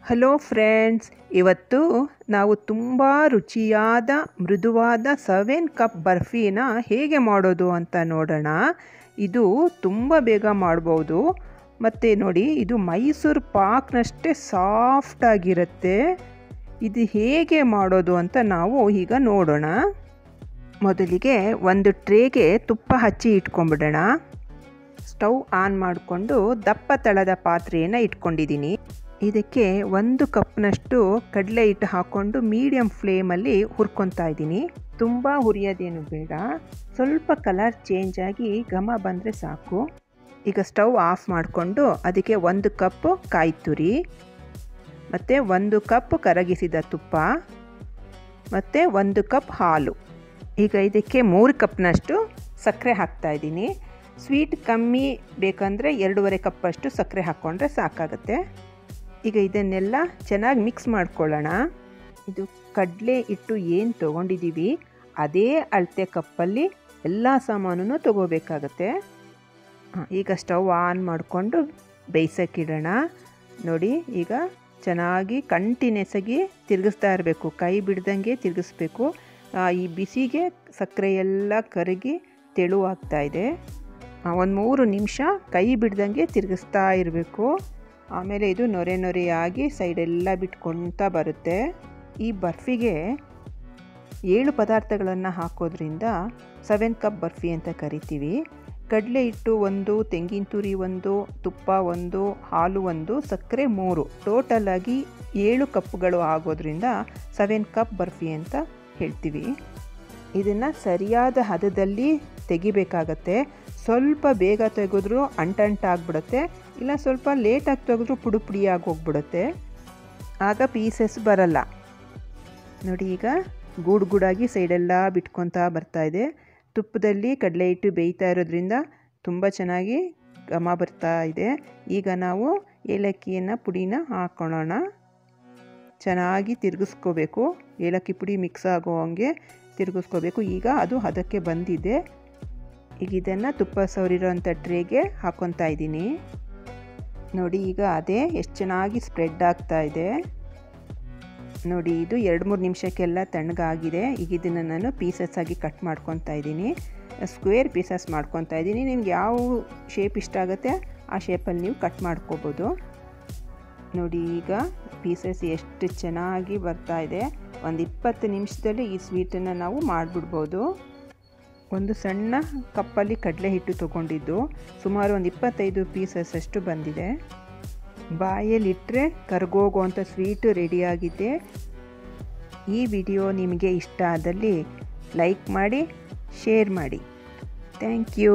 Hello friends, ಇವತ್ತು ನಾವು ತುಂಬ ರುಚಿಯಾದ ಮೃದುವಾದ 7 ಕಪ್ ಬರ್ಫಿನ ಹೇಗೆ ಮಾಡೋದು ಅಂತ ನೋಡೋಣ. ಇದು ತುಂಬ ಬೇಗ ಮಾಡ್ಬೋದು. ಮತ್ತು ನೋಡಿ, ಇದು ಮೈಸೂರು ಪಾಕ್ನಷ್ಟೇ ಸಾಫ್ಟಾಗಿರುತ್ತೆ. ಇದು ಹೇಗೆ ಮಾಡೋದು ಅಂತ ನಾವು ಈಗ ನೋಡೋಣ. ಮೊದಲಿಗೆ ಒಂದು ಟ್ರೇಗೆ ತುಪ್ಪ ಹಚ್ಚಿ ಇಟ್ಕೊಂಡ್ಬಿಡೋಣ. ಸ್ಟವ್ ಆನ್ ಮಾಡಿಕೊಂಡು ದಪ್ಪ ತಳದ ಪಾತ್ರೆಯನ್ನು ಇಟ್ಕೊಂಡಿದ್ದೀನಿ. ಇದಕ್ಕೆ 1 ಕಪ್ನಷ್ಟು ಕಡಲೆ ಹಿಟ್ಟು ಹಾಕ್ಕೊಂಡು ಮೀಡಿಯಂ ಫ್ಲೇಮಲ್ಲಿ ಹುರ್ಕೊತಾ ಇದ್ದೀನಿ. ತುಂಬ ಹುರಿಯೋದೇನು ಬೇಡ, ಸ್ವಲ್ಪ ಕಲರ್ ಚೇಂಜ್ ಆಗಿ ಘಮ ಬಂದರೆ ಸಾಕು. ಈಗ ಸ್ಟವ್ ಆಫ್ ಮಾಡಿಕೊಂಡು ಅದಕ್ಕೆ 1 ಕಪ್ ಕಾಯಿ ತುರಿ ಮತ್ತು 1 ಕಪ್ ಕರಗಿಸಿದ ತುಪ್ಪ ಮತ್ತು 1 ಕಪ್ ಹಾಲು. ಈಗ ಇದಕ್ಕೆ 3 ಕಪ್ನಷ್ಟು ಸಕ್ಕರೆ ಹಾಕ್ತಾಯಿದ್ದೀನಿ. ಸ್ವೀಟ್ ಕಮ್ಮಿ ಬೇಕಂದರೆ 2.5 ಕಪ್ಪಷ್ಟು ಸಕ್ಕರೆ ಹಾಕ್ಕೊಂಡ್ರೆ ಸಾಕಾಗುತ್ತೆ. ಈಗ ಇದನ್ನೆಲ್ಲ ಚೆನ್ನಾಗಿ ಮಿಕ್ಸ್ ಮಾಡ್ಕೊಳ್ಳೋಣ. ಇದು ಕಡಲೆ ಹಿಟ್ಟು ಏನು ತೊಗೊಂಡಿದ್ದೀವಿ ಅದೇ ಅಳತೆ ಕಪ್ಪಲ್ಲಿ ಎಲ್ಲ ಸಾಮಾನು ತೊಗೋಬೇಕಾಗತ್ತೆ. ಈಗ ಸ್ಟವ್ ಆನ್ ಮಾಡಿಕೊಂಡು ಬೇಯಿಸೋಕ್ಕಿಡೋಣ. ನೋಡಿ, ಈಗ ಚೆನ್ನಾಗಿ ಕಂಟಿನ್ಯೂಸ್ ಆಗಿ ತಿರುಗಿಸ್ತಾ ಇರಬೇಕು, ಕೈ ಬಿಡ್ದಂಗೆ ತಿರುಗಿಸ್ಬೇಕು. ಈ ಬಿಸಿಗೆ ಸಕ್ಕರೆ ಎಲ್ಲ ಕರಗಿ ತೆಳುವಾಗ್ತಾ ಇದೆ. ಒಂದು 3 ನಿಮಿಷ ಕೈ ಬಿಡ್ದಂಗೆ ತಿರುಗಿಸ್ತಾ ಇರಬೇಕು. ಆಮೇಲೆ ಇದು ನೊರೆ ನೊರೆಯಾಗಿ ಸೈಡೆಲ್ಲ ಬಿಟ್ಕೊಳ್ತಾ ಬರುತ್ತೆ. ಈ ಬರ್ಫಿಗೆ 7 ಪದಾರ್ಥಗಳನ್ನು ಹಾಕೋದ್ರಿಂದ 7 ಕಪ್ ಬರ್ಫಿ ಅಂತ ಕರಿತೀವಿ. ಕಡಲೆ ಹಿಟ್ಟು 1, ತೆಂಗಿನ ತುರಿ 1, ತುಪ್ಪ 1, ಹಾಲು 1, ಸಕ್ಕರೆ 3, ಟೋಟಲಾಗಿ 7 ಕಪ್ಗಳು ಆಗೋದ್ರಿಂದ 7 ಕಪ್ ಬರ್ಫಿ ಅಂತ ಹೇಳ್ತೀವಿ. ಇದನ್ನು ಸರಿಯಾದ ಹದದಲ್ಲಿ ತೆಗಿಬೇಕಾಗತ್ತೆ. ಸ್ವಲ್ಪ ಬೇಗ ತೆಗೆದ್ರೂ ಅಂಟಂಟಾಗ್ಬಿಡುತ್ತೆ, ಇಲ್ಲ ಸ್ವಲ್ಪ ಲೇಟಾಗಿ ತೆಗೆದ್ರೂ ಪುಡಿ ಆಗೋಗ್ಬಿಡುತ್ತೆ. ಆಗ ಪೀಸಸ್ ಬರಲ್ಲ. ನೋಡಿ, ಈಗ ಗೂಡಾಗಿ ಸೈಡೆಲ್ಲ ಬಿಟ್ಕೊತಾ ಬರ್ತಾಯಿದೆ. ತುಪ್ಪದಲ್ಲಿ ಕಡಲೆ ಹಿಟ್ಟು ಬೇಯ್ತಾ ಇರೋದ್ರಿಂದ ತುಂಬ ಚೆನ್ನಾಗಿ ಘಮ ಬರ್ತಾ ಇದೆ. ಈಗ ನಾವು ಏಲಕ್ಕಿಯನ್ನು ಪುಡಿನ ಹಾಕ್ಕೊಳ್ಳೋಣ. ಚೆನ್ನಾಗಿ ತಿರುಗಿಸ್ಕೋಬೇಕು, ಏಲಕ್ಕಿ ಪುಡಿ ಮಿಕ್ಸ್ ಆಗೋ ಹಂಗೆ ತಿರುಗಿಸ್ಕೋಬೇಕು. ಈಗ ಅದು ಹದಕ್ಕೆ ಬಂದಿದೆ. ಈಗ ಇದನ್ನು ತುಪ್ಪ ಸವರಿರೋಂಥ ಟ್ರೇಗೆ ಹಾಕ್ಕೊತಾ ಇದ್ದೀನಿ. ನೋಡಿ, ಈಗ ಅದೇ ಎಷ್ಟು ಚೆನ್ನಾಗಿ ಸ್ಪ್ರೆಡ್ ಆಗ್ತಾ ಇದೆ. ನೋಡಿ, ಇದು 2-3 ನಿಮಿಷಕ್ಕೆಲ್ಲ ತಣ್ಣಗಾಗಿದೆ. ಈಗ ಇದನ್ನು ನಾನು ಪೀಸಸ್ ಆಗಿ ಕಟ್ ಮಾಡ್ಕೊತಾ ಇದ್ದೀನಿ. ಸ್ಕ್ವೇರ್ ಪೀಸಸ್ ಮಾಡ್ಕೊತಾ ಇದ್ದೀನಿ. ನಿಮ್ಗೆ ಯಾವ ಶೇಪ್ ಇಷ್ಟ ಆಗುತ್ತೆ ಆ ಶೇಪಲ್ಲಿ ನೀವು ಕಟ್ ಮಾಡ್ಕೋಬೋದು. ನೋಡಿ, ಈಗ ಪೀಸಸ್ ಎಷ್ಟು ಚೆನ್ನಾಗಿ ಬರ್ತಾ ಇದೆ. ಒಂದು 20 ನಿಮಿಷದಲ್ಲಿ ಈ ಸ್ವೀಟನ್ನು ನಾವು ಮಾಡಿಬಿಡ್ಬೋದು. ಒಂದು ಸಣ್ಣ ಕಪ್ಪಲ್ಲಿ ಕಡಲೆ ಹಿಟ್ಟು ತೊಗೊಂಡಿದ್ದು ಸುಮಾರು ಒಂದು 25 ಪೀಸಸ್ ಅಷ್ಟು ಬಂದಿದೆ. ಬಾಯಲ್ಲಿಟ್ಟರೆ ಕರ್ಗೋಗುವಂಥ ಸ್ವೀಟು ರೆಡಿಯಾಗಿದೆ. ಈ ವಿಡಿಯೋ ನಿಮಗೆ ಇಷ್ಟ ಆದಲ್ಲಿ ಲೈಕ್ ಮಾಡಿ, ಶೇರ್ ಮಾಡಿ. Thank you.